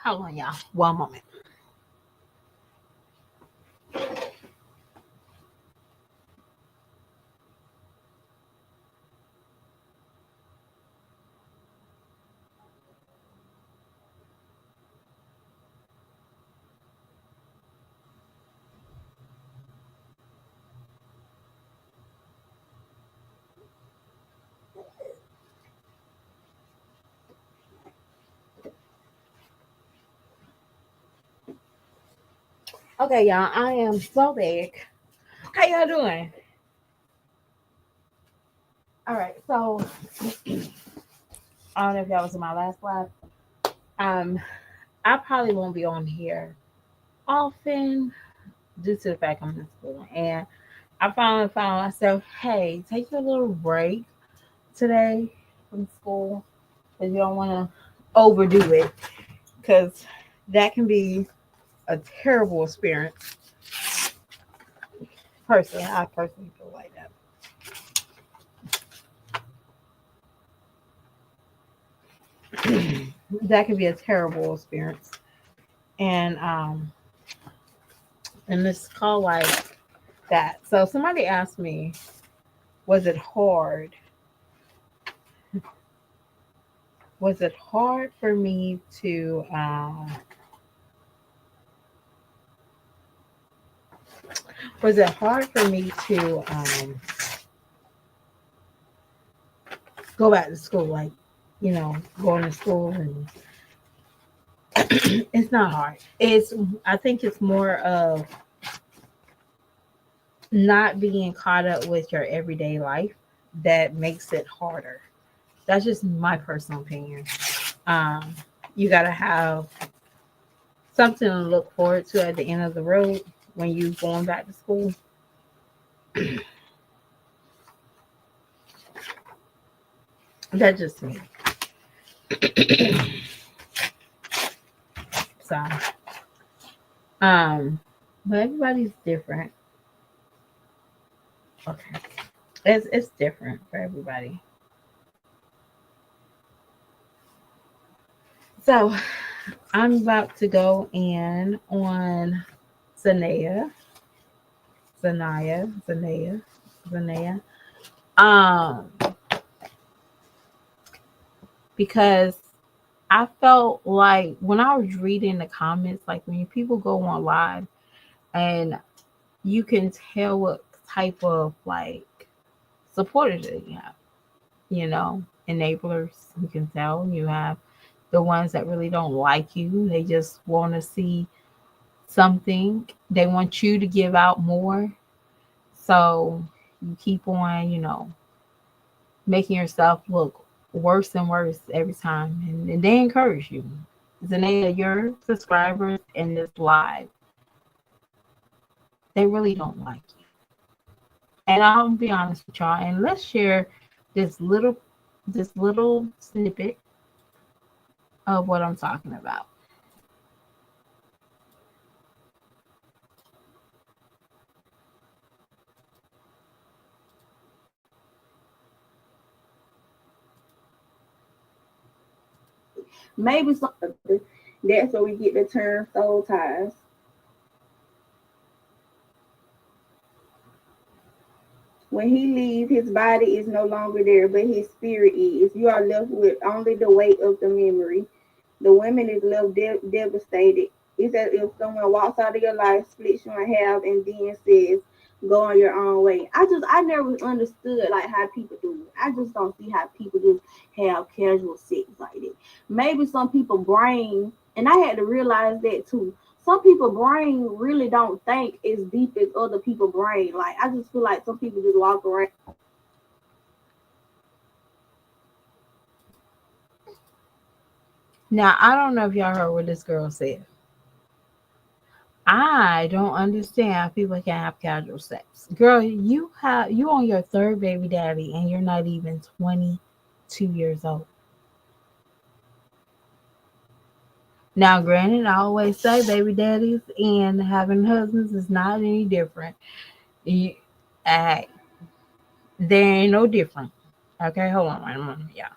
Hold on, y'all. One moment. Okay, y'all. I am so back. How y'all doing? All right. So I don't know if that was in my last live. Um, I probably won't be on here often due to the fact I'm in school, and I finally found myself, hey, take a little break today from school because you don't want to overdo it because that can be a terrible experience. Personally, I personally feel like that. That can be a terrible experience. And it's called like that. So somebody asked me, was it hard? Was it hard for me to was it hard for me to go back to school, like, going to school? And it's not hard. I think it's more of not being caught up with your everyday life that makes it harder. That's just my personal opinion. um you got to have something to look forward to at the end of the road when you going back to school. That's just me. So um but everybody's different. Okay, it's different for everybody. So I'm about to go in on Zanaya, Zanaya. Um, because I felt like when I was reading the comments, like when people go on live and you can tell what type of like supporters that you have, enablers. You can tell you have the ones that really don't like you. They just want to see something. They want you to give out more. So you keep on, making yourself look worse and worse every time. And they encourage you. Zanaya, your subscribers in this live, they really don't like you. And I'll be honest with y'all. And let's share this little snippet of what I'm talking about. Maybe that's where we get the term soul ties. When he leaves, his body is no longer there, but his spirit is. You are left with only the weight of the memory. The woman is left devastated. It's as if someone walks out of your life, splits you in half, and then says, "Go on your own way." I never understood like how people do it. I just don't see how people just have casual sex like that. Maybe some people brain, and I had to realize that too. Some people brain really don't think as deep as other people brain. Like I just feel like some people just walk around. Now, I don't know if y'all heard what this girl said. I don't understand how people can have casual sex. Girl, you on your third baby daddy and you're not even 22 years old. Now, granted, I always say baby daddies and having husbands is not any different. You, uh, there ain't no different. Okay, hold on, wait a minute, y'all.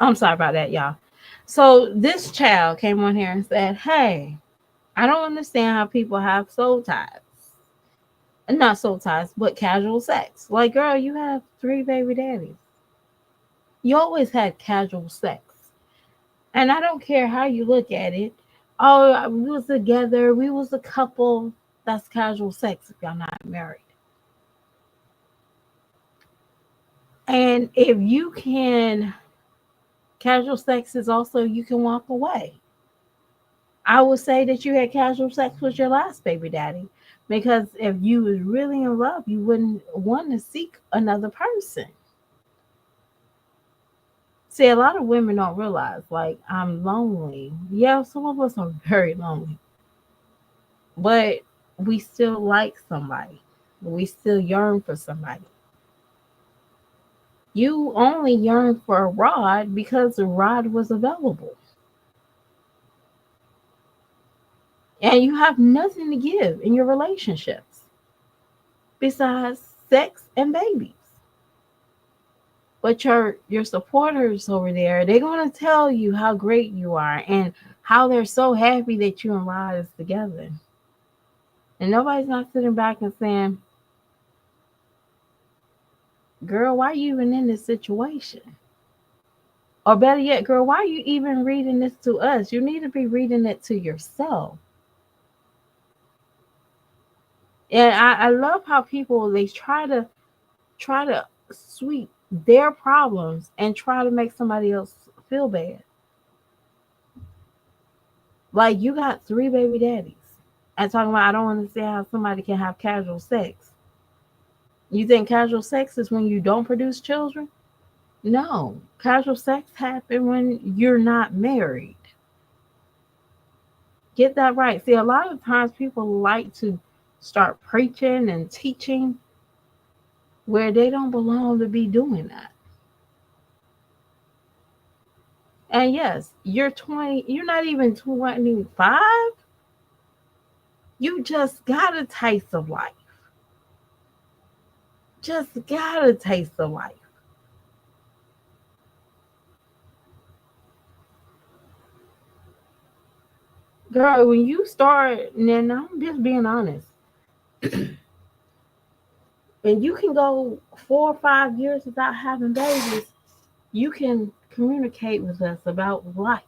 I'm sorry about that, y'all. So this child came on here and said, "Hey, I don't understand how people have soul ties. Not soul ties, but casual sex. Like, girl, you have 3 baby daddies. You always had casual sex. And I don't care how you look at it. Oh, we was together, we was a couple. That's casual sex if y'all not married. And if you can, casual sex is also you can walk away. I would say that you had casual sex with your last baby daddy because if you was really in love, you wouldn't want to seek another person. See, a lot of women don't realize, like, I'm lonely. Yeah, some of us are very lonely, but we still like somebody. We still yearn for somebody. You only yearn for a rod because the rod was available. And you have nothing to give in your relationships besides sex and babies. But your supporters over there, they're gonna tell you how great you are and how they're so happy that you and Rod is together. And nobody's not sitting back and saying, girl, why are you even in this situation? Or better yet, girl, why are you even reading this to us? You need to be reading it to yourself. And I love how people they try to sweep their problems and try to make somebody else feel bad. Like you got 3 baby daddies. And talking about I don't understand how somebody can have casual sex. You think casual sex is when you don't produce children? No. Casual sex happens when you're not married. Get that right. See, a lot of times people like to start preaching and teaching where they don't belong to be doing that. And yes, you're 20, you're not even 25. You just got a taste of life. Just got a taste of life. Girl, when you start, and I'm just being honest, and you can go 4 or 5 years without having babies, you can communicate with us about life.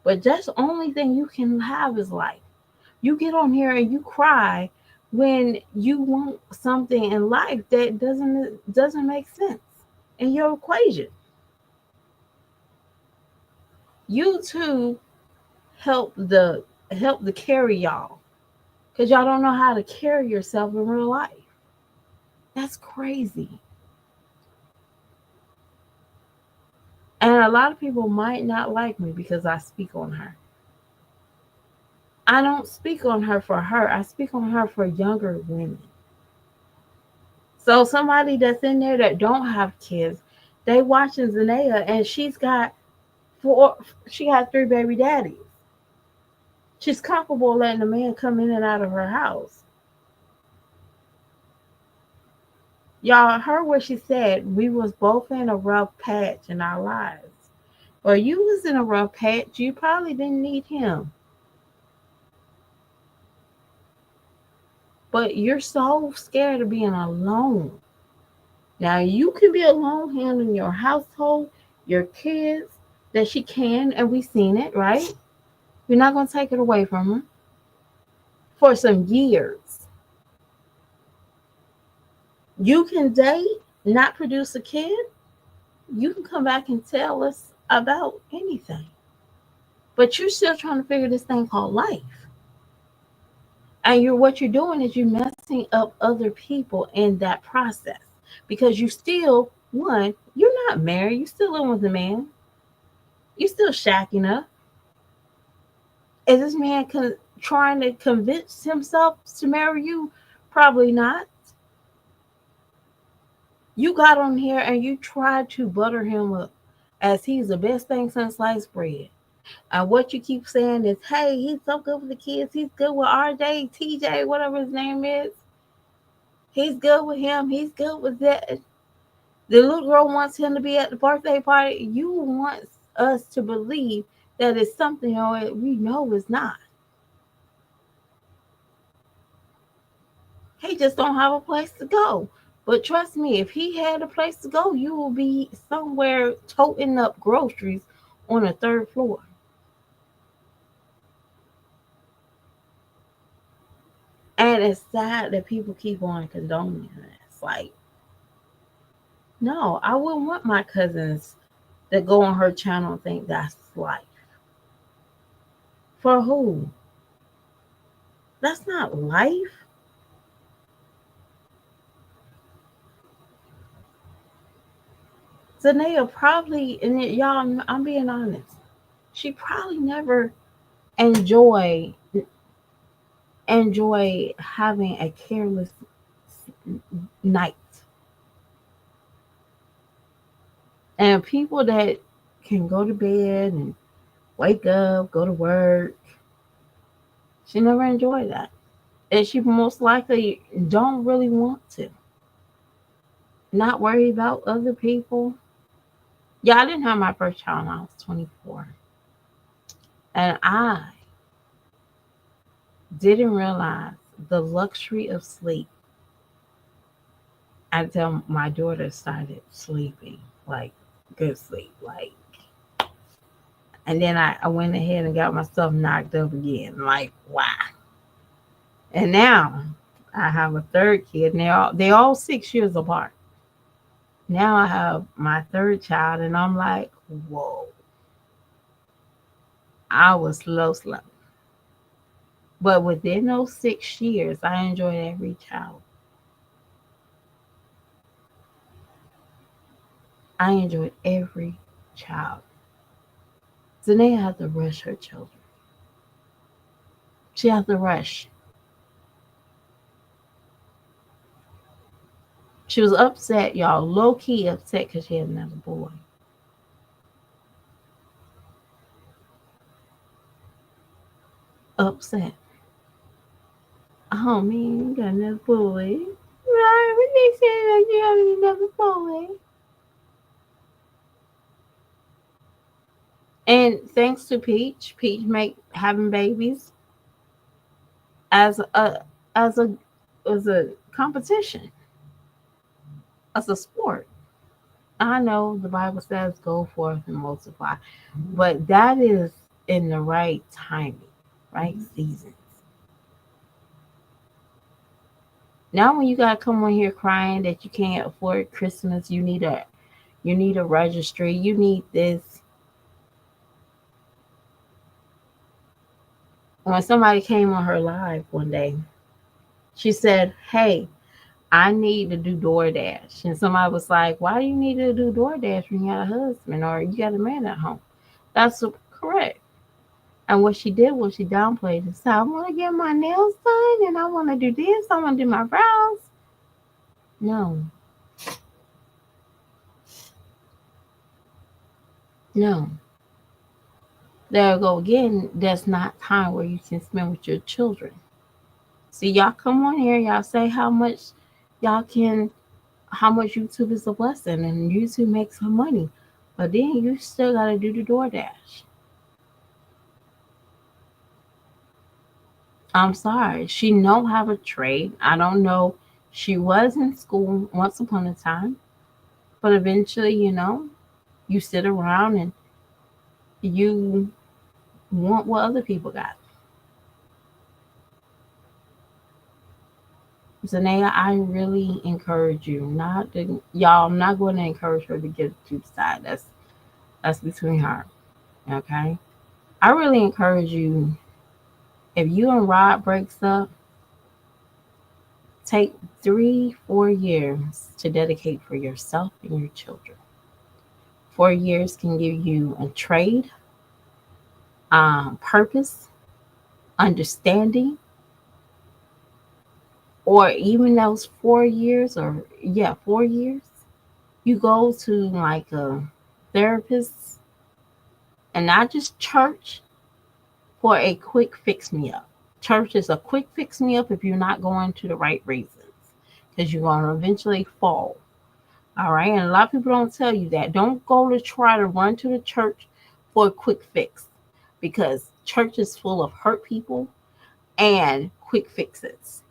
But that's the only thing you can have is life. You get on here and you cry when you want something in life that doesn't make sense in your equation. YouTube help the carry y'all because y'all don't know how to carry yourself in real life. That's crazy. And a lot of people might not like me because I speak on her. I don't speak on her for her. I speak on her for younger women. So somebody that's in there that don't have kids, they watching Zanea and four she got 3 baby daddies. She's comfortable letting a man come in and out of her house. Y'all heard what she said. We was both in a rough patch in our lives. Well, you was in a rough patch. You probably didn't need him. But you're so scared of being alone. Now you can be alone handling your household, your kids, that she can, and we seen it, right? You're not gonna take it away from her for some years. You can date, not produce a kid. You can come back and tell us about anything. But you're still trying to figure this thing called life. And what you're doing is you're messing up other people in that process. Because you still, one, you're not married, you still living with a man. You still shacking up. Is this man trying to convince himself to marry you? Probably not. You got on here and you tried to butter him up as he's the best thing since sliced bread. And what you keep saying is, hey, he's so good with the kids. He's good with RJ, TJ, whatever his name is. He's good with him. He's good with that. The little girl wants him to be at the birthday party. You want us to believe that it's something we know is not. He just don't have a place to go. But trust me, if he had a place to go, you will be somewhere toting up groceries on the third floor. And it's sad that people keep on condoning this. Like, no, I wouldn't want my cousins that go on her channel and think that's life. For who? That's not life. Zanea probably, and y'all, I'm being honest, she probably never enjoy enjoy having a careless night. And people that can go to bed and wake up, go to work, she never enjoyed that. And she most likely don't really want to. Not worry about other people. Yeah, I didn't have my first child when I was 24. And I didn't realize the luxury of sleep until my daughter started sleeping, like good sleep. Like, and then I went ahead and got myself knocked up again. Like, wow. And now I have a third kid, and they all 6 years apart. Now I have my third child, and I'm like, whoa, I was slow. But within those 6 years, I enjoyed every child. I enjoyed every child. Zanae had to rush her children. She had to rush. She was upset, y'all, low key upset because she had another boy. Upset. Oh man, you got another boy. Right, when they say that you have another boy. And thanks to Peach make having babies as as a as a competition, as a sport. I know the Bible says go forth and multiply, but that is in the right timing, right seasons. Now when you gotta come on here crying that you can't afford Christmas, you need a registry, you need this. When somebody came on her live one day, she said, "Hey, I need to do DoorDash." And somebody was like, "Why do you need to do DoorDash when you got a husband or you got a man at home?" That's correct. And what she did was she downplayed it. So I want to get my nails done and I want to do this. I want to do my brows. No, no. There you go again. That's not time where you can spend with your children. See, y'all come on here. Y'all say y'all can, how much YouTube is a blessing and YouTube makes some money. But then you still got to do the DoorDash. I'm sorry. She don't have a trade. I don't know. She was in school once upon a time, but eventually, you sit around and you want what other people got. Zanaya, I really encourage you not to, y'all. I'm not going to encourage her to get too side. That's between her. Okay. I really encourage you. If you and Rod breaks up, take 3-4 years to dedicate for yourself and your children. 4 years can give you a trade, purpose, understanding, or even those 4 years, or yeah, 4 years, you go to like a therapist and not just church for a quick fix me up. Church is a quick fix me up if you're not going to the right reasons because you're going to eventually fall. All right. And a lot of people don't tell you that. Don't go to try to run to the church for a quick fix because church is full of hurt people and quick fixes.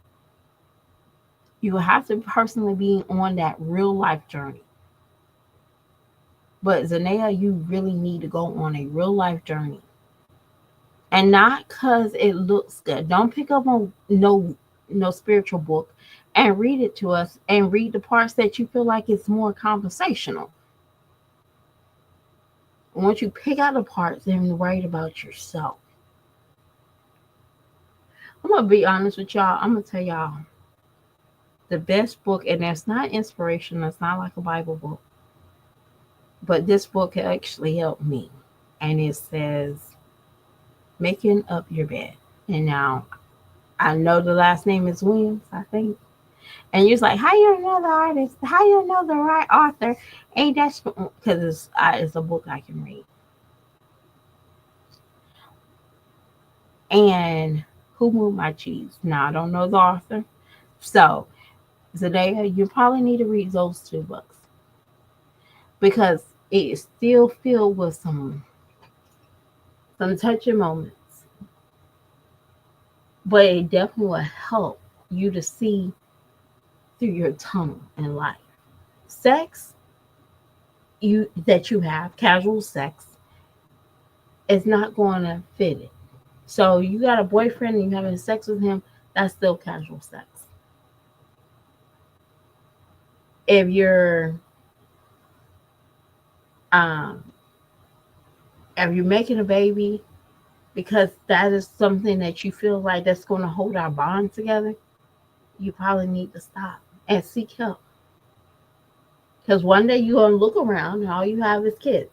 You have to personally be on that real life journey. But Zanea, you really need to go on a real life journey. And not because it looks good. Don't pick up on no spiritual book and read it to us and read the parts that you feel like it's more conversational. Once you pick out the parts and write about yourself. I'm gonna be honest with y'all. I'm gonna tell y'all the best book, and that's not inspiration, that's not like a Bible book, but this book actually helped me. And it says Making Up Your Bed. And now I know the last name is Williams, I think. And you're like, how you know the artist? How you know the right author? Ain't that because it's a book I can read. And Who Moved My Cheese? Now I don't know the author, so Zendaya, you probably need to read those two books because it is still filled with some touching moments, but it definitely will help you to see through your tunnel in life. Sex you have, casual sex, is not going to fit it. So you got a boyfriend and you having sex with him, that's still casual sex. If you're um if you're making a baby because that is something that you feel like that's going to hold our bond together, you probably need to stop and seek help. Because one day you're going to look around and all you have is kids.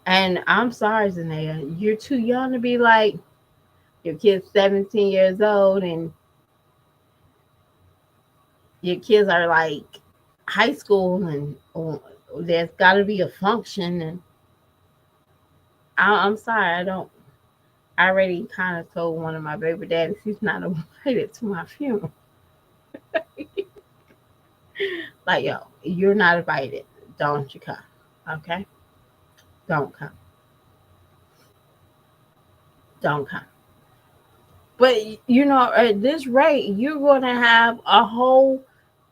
And I'm sorry, Zanaya, you're too young to be like, your kid's 17 years old and your kids are like high school and there's got to be a function. And I'm sorry, I don't. I already kind of told one of my baby daddies he's not invited to my funeral. Like, yo, you're not invited. Don't you come. Okay? Don't come. Don't come. But, at this rate, you're going to have a whole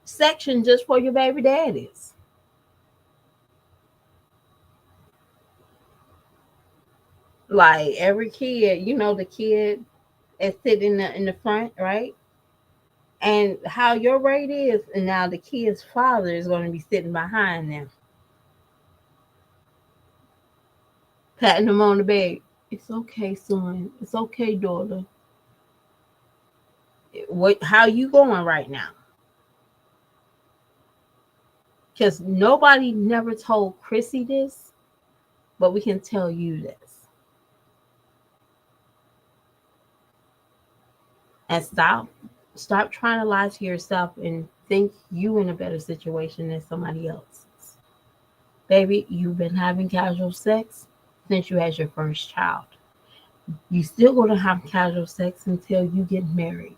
section just for your baby daddies. Like, every kid, the kid is sitting in the front, right? And how your rate is, and now the kid's father is going to be sitting behind them, patting them on the back. It's okay, son. It's okay, daughter. How you going right now? Because nobody never told Chrissy this, but we can tell you this. And stop trying to lie to yourself and think you in a better situation than somebody else. Baby, you've been having casual sex since you had your first child. You still gonna have casual sex until you get married.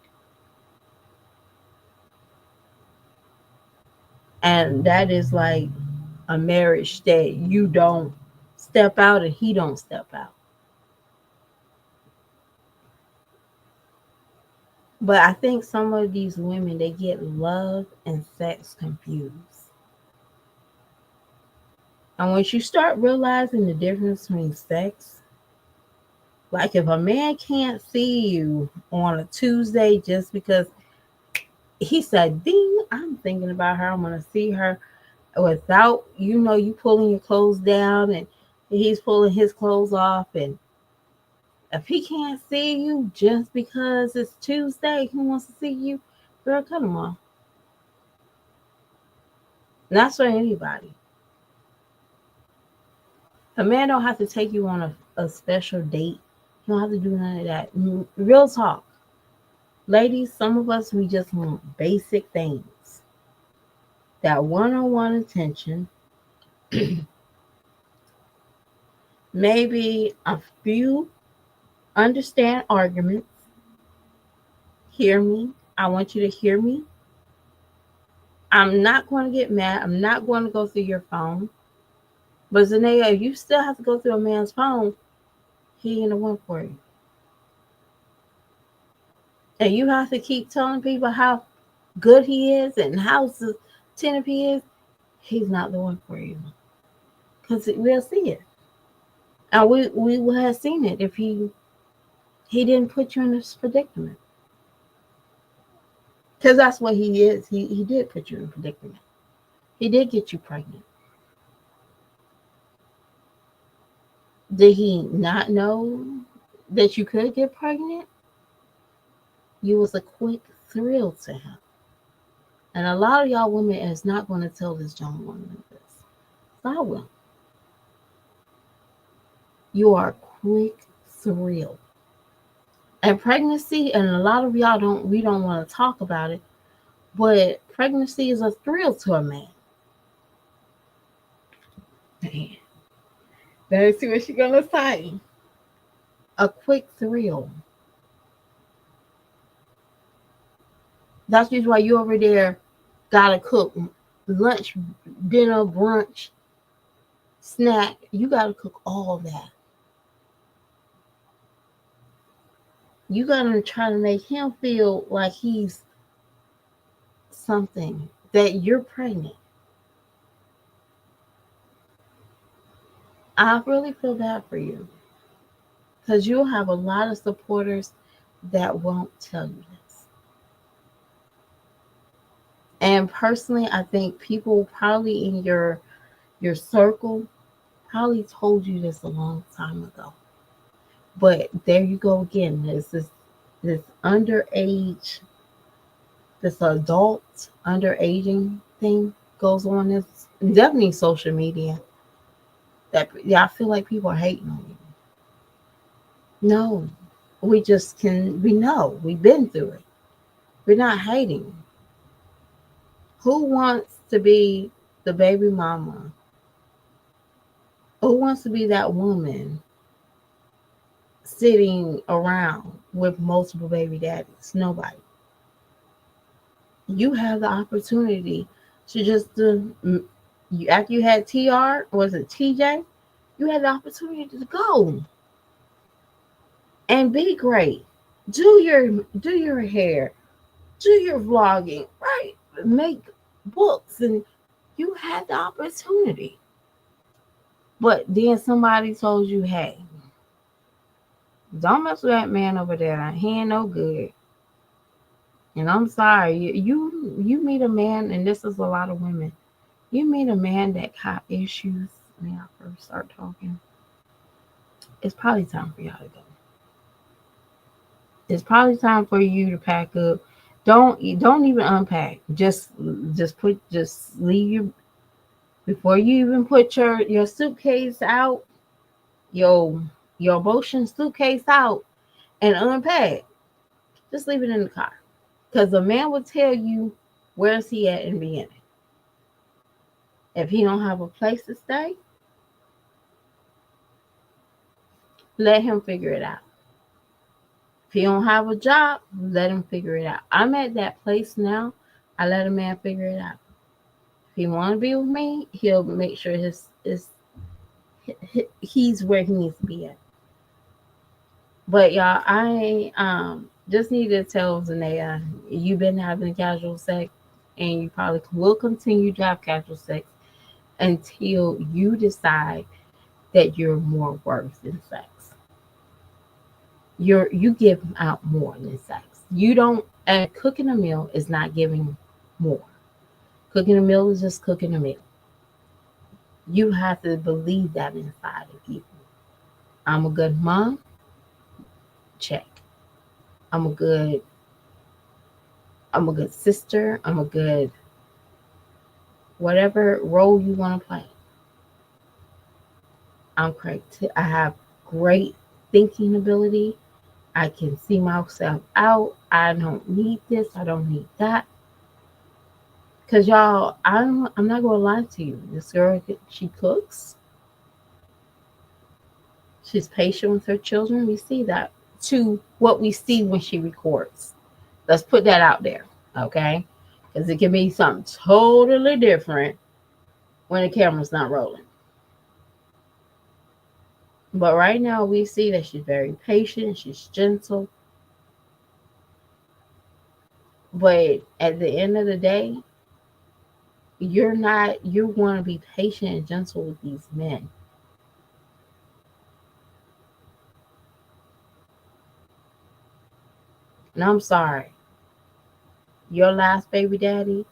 And that is like a marriage that you don't step out and he don't step out. But I think some of these women, they get love and sex confused. And once you start realizing the difference between sex, like if a man can't see you on a Tuesday just because he said, ding, I'm thinking about her, I'm going to see her, without, you pulling your clothes down and he's pulling his clothes off. And if he can't see you just because it's Tuesday, he wants to see you, girl, cut him off. Not for anybody. A man don't have to take you on a special date. You don't have to do none of that. Real talk. Ladies, some of us, we just want basic things. That one-on-one attention. Maybe a few understand arguments. Hear me. I want you to hear me. I'm not going to get mad. I'm not going to go through your phone. But Zanaya, if you still have to go through a man's phone, he ain't the one for you. And you have to keep telling people how good he is and how attentive he is. He's not the one for you. Because we'll see it. And we would have seen it if he didn't put you in this predicament. Because that's what he is. He did put you in a predicament. He did get you pregnant. Did he not know that you could get pregnant? You was a quick thrill to him. And a lot of y'all women is not going to tell this young woman this. So I will. You are a quick thrill. And pregnancy, and a lot of y'all we don't want to talk about it, but pregnancy is a thrill to a man. Let's see what she's gonna say. A quick thrill. That's just why you over there gotta cook lunch, dinner, brunch, snack. You gotta cook all that. You gotta try to make him feel like he's something, that you're pregnant. I really feel bad for you. Because you'll have a lot of supporters that won't tell you this. And personally, I think people probably in your circle probably told you this a long time ago. But there you go again. There's this underage, this adult underaging thing goes on. It's definitely social media. That I feel like people are hating on you. No, we know we've been through it. We're not hating. Who wants to be the baby mama? Who wants to be that woman sitting around with multiple baby daddies? Nobody. You have the opportunity to just after you had TR, was it TJ? You had the opportunity to go and be great. Do your hair, do your vlogging, right? Make books, and you had the opportunity. But then somebody told you, hey, don't mess with that man over there. He ain't no good. And I'm sorry, you meet a man, and this is a lot of women. You meet a man that got issues when y'all first start talking. It's probably time for y'all to go. It's probably time for you to pack up. Don't even unpack. Just leave your, before you even put your suitcase out, your emotion suitcase out and unpack. Just leave it in the car. Because the man will tell you where's he at in the beginning. If he don't have a place to stay, let him figure it out. If he don't have a job, let him figure it out. I'm at that place now. I let a man figure it out. If he want to be with me, he'll make sure he's where he needs to be at. But y'all, I just need to tell Zanaya, you've been having casual sex, and you probably will continue to have casual sex until you decide that you're more worth than sex. You give out more than sex. You don't, and cooking a meal is not giving more. Cooking a meal is just cooking a meal. You have to believe that inside of you. I'm a good mom. Check. I'm a good sister. I'm a good whatever role you want to play. I'm correct. I have great thinking ability. I can see myself out. I don't need this. I don't need that. Cause y'all, I'm not gonna lie to you. This girl, she cooks. She's patient with her children. We see that to what we see when she records. Let's put that out there, okay? Because it can be something totally different when the camera's not rolling. But right now, we see that she's very patient, she's gentle. But at the end of the day, you're not, you want to be patient and gentle with these men. And I'm sorry, your last baby daddy,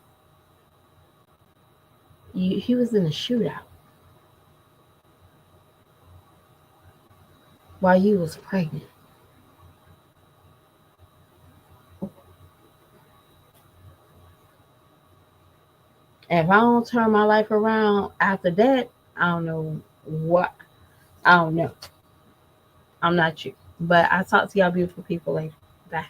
he was in a shootout while you was pregnant. And if I don't turn my life around after that, I don't know what. I don't know. I'm not you. But I talk to y'all beautiful people later. Bye.